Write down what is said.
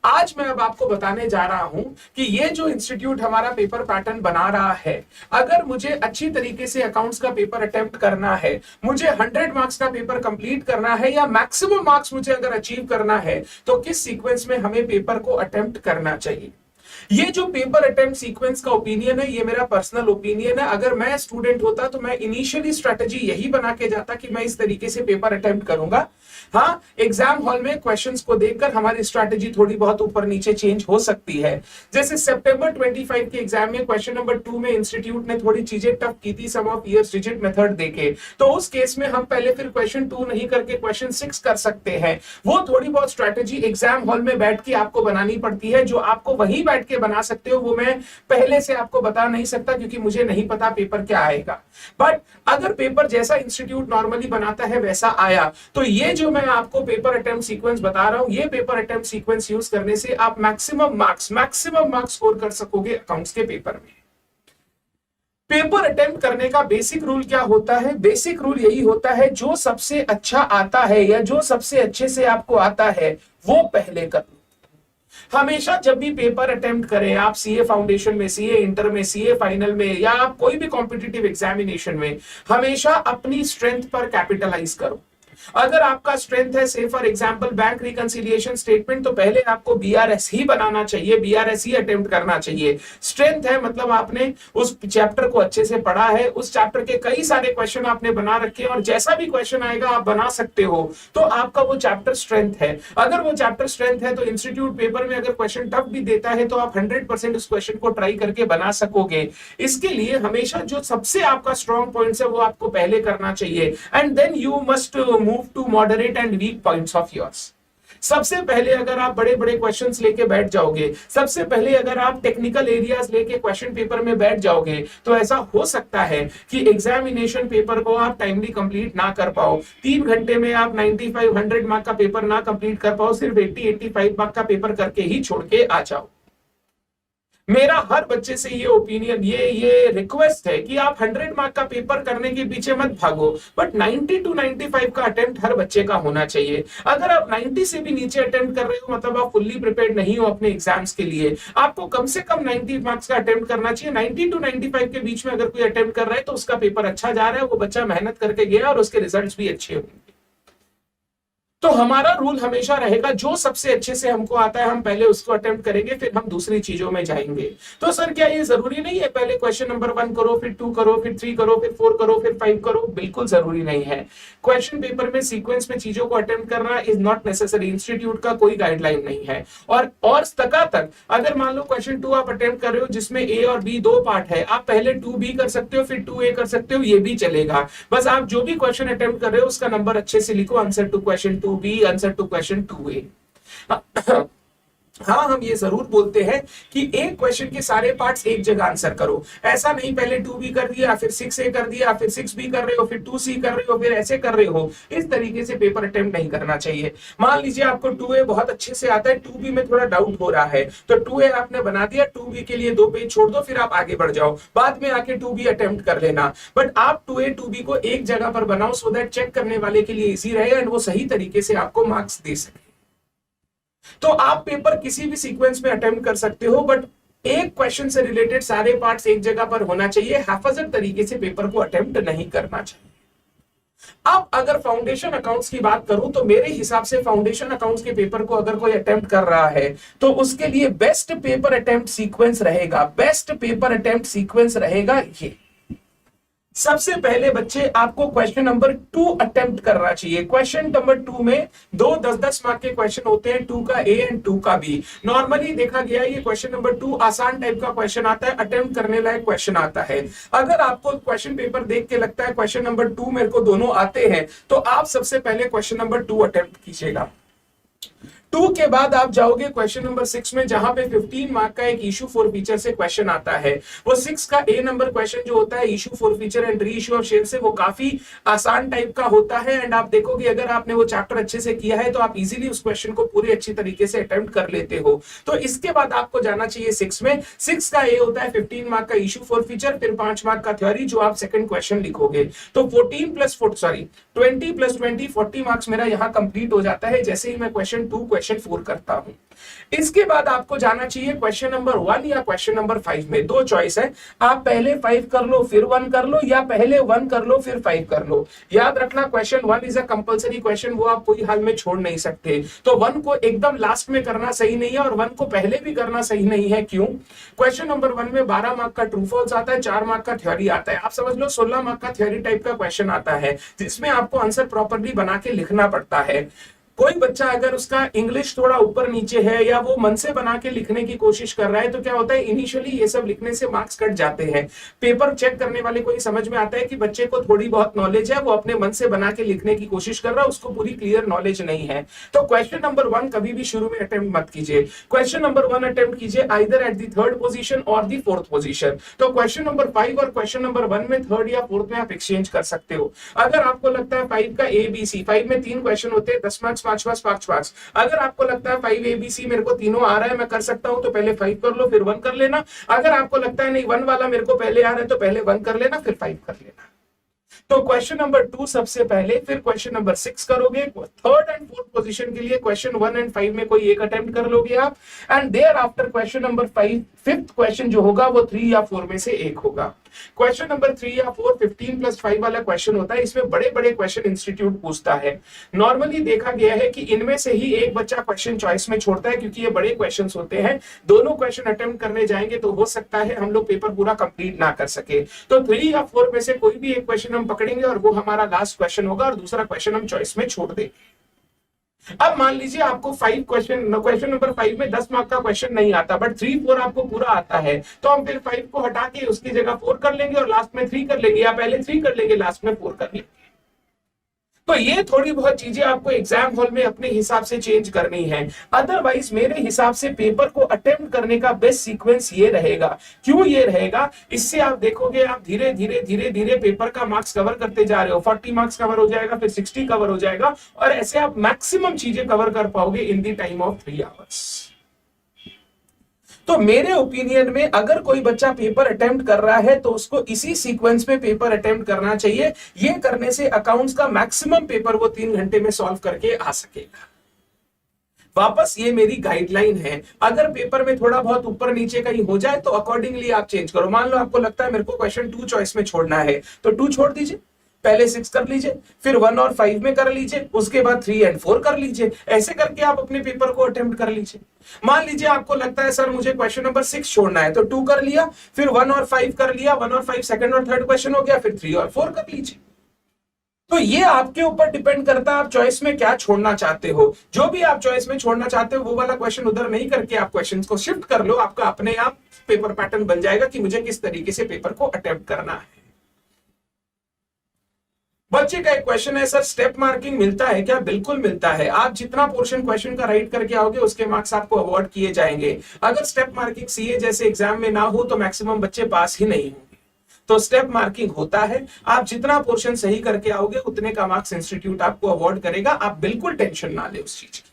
आज मैं अब आपको बताने जा रहा हूं कि ये जो इंस्टीट्यूट हमारा पेपर पैटर्न बना रहा है, अगर मुझे अच्छी तरीके से अकाउंट्स का पेपर अटेम्प्ट करना है, मुझे 100 मार्क्स का पेपर कंप्लीट करना है या मैक्सिमम मार्क्स मुझे अगर अचीव करना है, तो किस सीक्वेंस में हमें पेपर को अटेम्प्ट करना चाहिए। ये जो पेपर अटेम्प्ट सीक्वेंस का ओपिनियन है, ये मेरा पर्सनल ओपिनियन है। अगर मैं स्टूडेंट होता तो मैं इनिशियली स्ट्रेटजी यही बना के जाता कि मैं इस तरीके से पेपर अटेम्प्ट करूंगा। हाँ, एग्जाम हॉल में क्वेश्चंस को देखकर हमारी स्ट्रेटजी थोड़ी बहुत ऊपर नीचे चेंज हो सकती है। जैसे सितंबर 25 के एग्जाम में क्वेश्चन नंबर 2 में इंस्टीट्यूट ने थोड़ी चीजें टफ की थी, सम ऑफ ईयर्स डिजिट मेथड देके, तो उस केस में हम पहले फिर क्वेश्चन 2 नहीं करके क्वेश्चन 6 कर सकते हैं। वो थोड़ी बहुत स्ट्रेटजी एग्जाम हॉल में बैठ के आपको बनानी पड़ती है। जो आपको वहीं बैठ के बना सकते हो वो मैं पहले से आपको बता नहीं सकता, क्योंकि मुझे नहीं पता पेपर क्या आएगा। बट अगर पेपर जैसा इंस्टीट्यूट नॉर्मली बनाता है वैसा आया, तो ये जो मैं आपको पेपर अटेम्प्ट सीक्वेंस बता रहा हूं, ये पेपर अटेम्प्ट सीक्वेंस यूज करने से आप मैक्सिमम मार्क्स स्कोर कर सकोगे अकाउंट्स के पेपर में। पेपर अटेम्प्ट करने का बेसिक रूल क्या होता है? बेसिक रूल यही होता है, जो सबसे अच्छा आता है या जो सबसे अच्छे से आपको आता है वो पहले कर लो। हमेशा जब भी पेपर अटेम्प्ट करें आप, सीए फाउंडेशन में, सीए इंटर में, सीए फाइनल में, या आप कोई भी कॉम्पिटिटिव एग्जामिनेशन में, हमेशा अपनी स्ट्रेंथ पर कैपिटलाइज करो। अगर आपका स्ट्रेंथ है से for example bank reconciliation statement, तो पहले आपको बीआरएस ही बनाना चाहिए, बीआरएस ही अटेम्प्ट करना चाहिए। स्ट्रेंथ है मतलब आपने उस चैप्टर को अच्छे से पढ़ा है, उस चैप्टर के कई सारे क्वेश्चन आपने बना रखे हैं और जैसा भी क्वेश्चन आएगा आप बना सकते हो, तो आपका वो चैप्टर स्ट्रेंथ है। अगर वो चैप्टर स्ट्रेंथ है तो इंस्टीट्यूट पेपर में अगर क्वेश्चन टफ भी देता है तो आप 100% उस क्वेश्चन को ट्राई करके बना सकोगे। इसके लिए हमेशा जो सबसे आपका स्ट्रॉन्ग पॉइंट्स है वो आपको पहले करना चाहिए, and then you must move to moderate and weak points of yours. सबसे पहले अगर आप बड़े बड़े क्वेश्चंस लेके बैठ जाओगे, सबसे पहले अगर आप टेक्निकल एरियाज लेके क्वेश्चन पेपर में बैठ जाओगे, तो ऐसा हो सकता है कि एग्जामिनेशन पेपर को आप टाइमली कंप्लीट ना कर पाओ। 3 घंटे में आप 95-100 मार्क का पेपर ना कंप्लीट कर पाओ, सिर्फ 80-85 मार्क का पेपर करके ही छोड़ के आ जाओ। मेरा हर बच्चे से ये ओपिनियन, ये रिक्वेस्ट है कि आप 100 मार्क का पेपर करने के पीछे मत भागो, बट 90 to 95 का अटेम्प्ट हर बच्चे का होना चाहिए। अगर आप 90 से भी नीचे अटेम्प्ट कर रहे हो, मतलब आप फुल्ली प्रिपेयर्ड नहीं हो अपने एग्जाम्स के लिए। आपको कम से कम 90 मार्क्स का अटेम्प्ट करना चाहिए। 90 to 95 के बीच में अगर कोई अटेम्प्ट कर रहा है तो उसका पेपर अच्छा जा रहा है, वो बच्चा मेहनत करके गया और उसके रिजल्ट्स भी अच्छे होंगे। तो हमारा रूल हमेशा रहेगा, जो सबसे अच्छे से हमको आता है हम पहले उसको अटेम्प्ट करेंगे, फिर हम दूसरी चीजों में जाएंगे। तो सर क्या ये जरूरी नहीं है पहले क्वेश्चन नंबर 1 करो, फिर 2 करो, फिर 3 करो, फिर 4 करो, फिर 5 करो? बिल्कुल जरूरी नहीं है। क्वेश्चन पेपर में सीक्वेंस में चीजों को अटेम्प्ट करना इज नॉट नेसेसरी। इंस्टीट्यूट का कोई गाइडलाइन नहीं है। और तक अगर मान लो क्वेश्चन 2 आप अटेम्प्ट कर रहे हो जिसमें ए और बी 2 पार्ट है, आप पहले 2B कर सकते हो, फिर 2A कर सकते हो, ये भी चलेगा। बस आप जो भी क्वेश्चन अटेम्प्ट कर रहे हो उसका नंबर अच्छे से लिखो, answer to question 2B, answer to question 2A। हाँ, हम ये जरूर बोलते हैं कि एक क्वेश्चन के सारे पार्ट्स एक जगह आंसर करो। ऐसा नहीं पहले 2B कर दिया, फिर 6A कर दिया, फिर 6B कर रहे हो, फिर 2C कर रहे हो, फिर ऐसे कर रहे हो। इस तरीके से पेपर अटेम्प्ट नहीं करना चाहिए। मान लीजिए आपको 2A बहुत अच्छे से आता है, 2B में थोड़ा डाउट हो रहा है, तो 2A आपने बना दिया, 2B के लिए 2 पेज छोड़ दो, फिर आप आगे बढ़ जाओ, बाद में आके 2B अटेम्प्ट कर लेना। बट आप 2A 2B को एक जगह पर बनाओ, सो दैट चेक करने वाले के लिए इजी रहे एंड वो सही तरीके से आपको मार्क्स दे सके। तो आप पेपर किसी भी सीक्वेंस में अटेम्प्ट कर सकते हो, बट एक क्वेश्चन से रिलेटेड सारे पार्ट्स एक जगह पर होना चाहिए। हैफाजत तरीके से पेपर को अटेम्प्ट नहीं करना चाहिए। अब अगर फाउंडेशन अकाउंट्स की बात करूं, तो मेरे हिसाब से फाउंडेशन अकाउंट्स के पेपर को अगर कोई अटेम्प्ट कर रहा है तो उसके लिए बेस्ट पेपर अटेम्प्ट सीक्वेंस रहेगा ये। सबसे पहले बच्चे आपको क्वेश्चन नंबर 2 अटेम्प्ट करना चाहिए। क्वेश्चन नंबर 2 में 2 10-10 मार्क के क्वेश्चन होते हैं, 2 का A एंड 2 का B। नॉर्मली देखा गया ये क्वेश्चन नंबर 2 आसान टाइप का क्वेश्चन आता है, अटेम्प्ट करने लायक क्वेश्चन आता है। अगर आपको क्वेश्चन पेपर देख के लगता है क्वेश्चन नंबर 2 मेरे को दोनों आते हैं, तो आप सबसे पहले क्वेश्चन नंबर 2 अटेम्प्ट कीजिएगा। 2 के बाद आप जाओगे क्वेश्चन नंबर 6 में, जहां पे 15 मार्क का एक इशू फॉर फीचर से क्वेश्चन आता है। वो 6 का A नंबर क्वेश्चन जो होता है issue for feature and re issue of share से, वो काफी आसान टाइप का होता है। एंड आप देखोगे अगर आपने वो चैप्टर अच्छे से किया है तो आप इजीली उस क्वेश्चन को पूरी अच्छी तरीके से अटेम्प्ट कर लेते हो। तो इसके बाद आपको जाना चाहिए 6 में। 6 का A होता है 15 मार्क का इशू फॉर फीचर, फिर 5 मार्क का थ्योरी, जो आप सेकंड क्वेश्चन लिखोगे। तो 20 + 20 40 मार्क्स मेरा यहाँ कंप्लीट हो जाता है। जैसे ही मैं क्वेश्चन 2 क्वेश्चन 4 करता हूं। इसके बाद आपको जाना चाहिए क्वेश्चन नंबर 1 या क्वेश्चन नंबर 5 में। दो चॉइस है, आप पहले 5 कर लो फिर 1 कर लो, या पहले 1 कर लो फिर 5 कर लो। याद रखना question 1 is a compulsory question, वो आप कोई हाल में छोड़ नहीं सकते। तो 1 को एकदम लास्ट में करना सही नहीं है और 1 को पहले भी करना सही नहीं है। क्यों? क्वेश्चन नंबर 1 में 12 मार्क का ट्रू फॉल्स आता है, 4 मार्क का थ्योरी आता है। आप समझ लो 16 मार्क का थ्योरी टाइप का क्वेश्चन आता है, जिसमें आपको आंसर प्रॉपर्ली बना के लिखना पड़ता है। कोई बच्चा अगर उसका इंग्लिश थोड़ा ऊपर नीचे है या वो मन से बना के लिखने की कोशिश कर रहा है, तो क्या होता है, इनिशियली ये सब लिखने से मार्क्स कट जाते हैं। पेपर चेक करने वाले को ही समझ में आता है कि बच्चे को थोड़ी बहुत नॉलेज है, वो अपने मन से बना के लिखने की कोशिश कर रहा है, उसको पूरी क्लियर नॉलेज नहीं है। तो क्वेश्चन नंबर 1 कभी भी शुरू में अटेम्प्ट मत कीजिए। क्वेश्चन नंबर 1 अटेम्प्ट कीजिए either at the 3rd position और द 4th पोजीशन। तो क्वेश्चन नंबर 5 और क्वेश्चन नंबर 1 में 3rd या 4th में आप एक्सचेंज कर सकते हो। अगर आपको लगता है 5 का ABC, 5 में 3 क्वेश्चन होते हैं, 10 मार्क्स 5 मार्क्स 5 मार्क्स। अगर आपको लगता है 5 ABC मेरे को तीनों आ रहा है, मैं कर सकता हूं, तो पहले 5 कर लो फिर 1 कर लेना। अगर आपको लगता है नहीं 1 वाला मेरे को पहले आ रहा है, तो पहले 1 कर लेना फिर 5 कर लेना। तो क्वेश्चन नंबर 2 सबसे पहले, फिर क्वेश्चन नंबर 6 करोगे। 3rd एंड 4th पोजीशन के लिए क्वेश्चन 1 एंड 5 में कोई एक अटेम्प्ट कर लोगे आप, and thereafter question number 5 5th question जो होगा वो 3 या 4 में से एक होगा। क्वेश्चन नंबर 3 या 4 15+5 वाला क्वेश्चन होता है। इसमें बड़े बड़े क्वेश्चन इंस्टीट्यूट पूछता है। नॉर्मली देखा गया है कि इनमें से ही एक बच्चा क्वेश्चन चॉइस में छोड़ता है, क्योंकि ये बड़े क्वेश्चंस होते हैं। दोनों क्वेश्चन अटेम्प्ट करने जाएंगे तो हो सकता है हम लोग पेपर पूरा कंप्लीट ना कर सके। तो 3 या 4 में से कोई भी एक क्वेश्चन हम पकड़ेंगे और वो हमारा लास्ट क्वेश्चन होगा, और दूसरा क्वेश्चन हम चॉइस में छोड़ देंगे। अब मान लीजिए आपको क्वेश्चन नंबर 5 में 10 मार्क का क्वेश्चन नहीं आता, बट 3 4 आपको पूरा आता है, तो हम फिर 5 को हटा के उसकी जगह 4 कर लेंगे और लास्ट में 3 कर लेंगे, या पहले 3 कर लेंगे लास्ट में 4 कर लेंगे। तो ये थोड़ी बहुत चीजें आपको एग्जाम हॉल में अपने हिसाब से चेंज करनी है। अदरवाइज मेरे हिसाब से पेपर को अटेम्प्ट करने का बेस्ट सीक्वेंस ये रहेगा। क्यों ये रहेगा? इससे आप देखोगे आप धीरे धीरे धीरे धीरे पेपर का मार्क्स कवर करते जा रहे हो। 40 मार्क्स कवर हो जाएगा, फिर 60 कवर हो जाएगा, और ऐसे आप मैक्सिमम चीजें कवर कर पाओगे in the time of 3 hours. तो मेरे ओपिनियन में अगर कोई बच्चा पेपर अटेम्प्ट कर रहा है तो उसको इसी सीक्वेंस में पेपर अटेम्प्ट करना चाहिए। ये करने से अकाउंट्स का मैक्सिमम पेपर वो 3 घंटे में सॉल्व करके आ सकेगा। वापस ये मेरी गाइडलाइन है, अगर पेपर में थोड़ा बहुत ऊपर नीचे कहीं हो जाए तो अकॉर्डिंगली आप चेंज करो। मान लो आपको लगता है मेरे को क्वेश्चन 2 चॉइस में छोड़ना है, तो 2 छोड़ दीजिए, पहले 6 कर लीजिए, फिर 1 और 5 में कर लीजिए, उसके बाद 3 एंड 4 कर लीजिए। ऐसे करके आप अपने पेपर को अटेम्प्ट कर लीजिए। मान लीजिए आपको लगता है सर मुझे क्वेश्चन नंबर 6 छोड़ना है, तो 2 कर लिया, फिर 1 और 5 कर लिया, 1 और 5 सेकंड और थर्ड क्वेश्चन हो गया, फिर 3 और 4 कर लीजिए। तो ये आपके ऊपर डिपेंड करता है आप चॉइस में क्या छोड़ना चाहते हो। जो भी आप चॉइस में छोड़ना चाहते हो वो वाला क्वेश्चन उधर नहीं करके आप क्वेश्चंस को शिफ्ट कर लो, आपका अपने आप पेपर पैटर्न बन जाएगा कि मुझे किस तरीके से पेपर को अटेम्प्ट करना है। बच्चे का एक क्वेश्चन है, सर स्टेप मार्किंग मिलता है क्या? बिल्कुल मिलता है। आप जितना पोर्शन क्वेश्चन का राइट करके आओगे उसके मार्क्स आपको अवार्ड किए जाएंगे। अगर स्टेप मार्किंग सीए जैसे एग्जाम में ना हो तो मैक्सिमम बच्चे पास ही नहीं होंगे। तो स्टेप मार्किंग होता है, आप जितना पोर्शन सही करके आओगे उतने का मार्क्स इंस्टीट्यूट आपको अवार्ड करेगा। आप बिल्कुल टेंशन ना ले उस चीज की।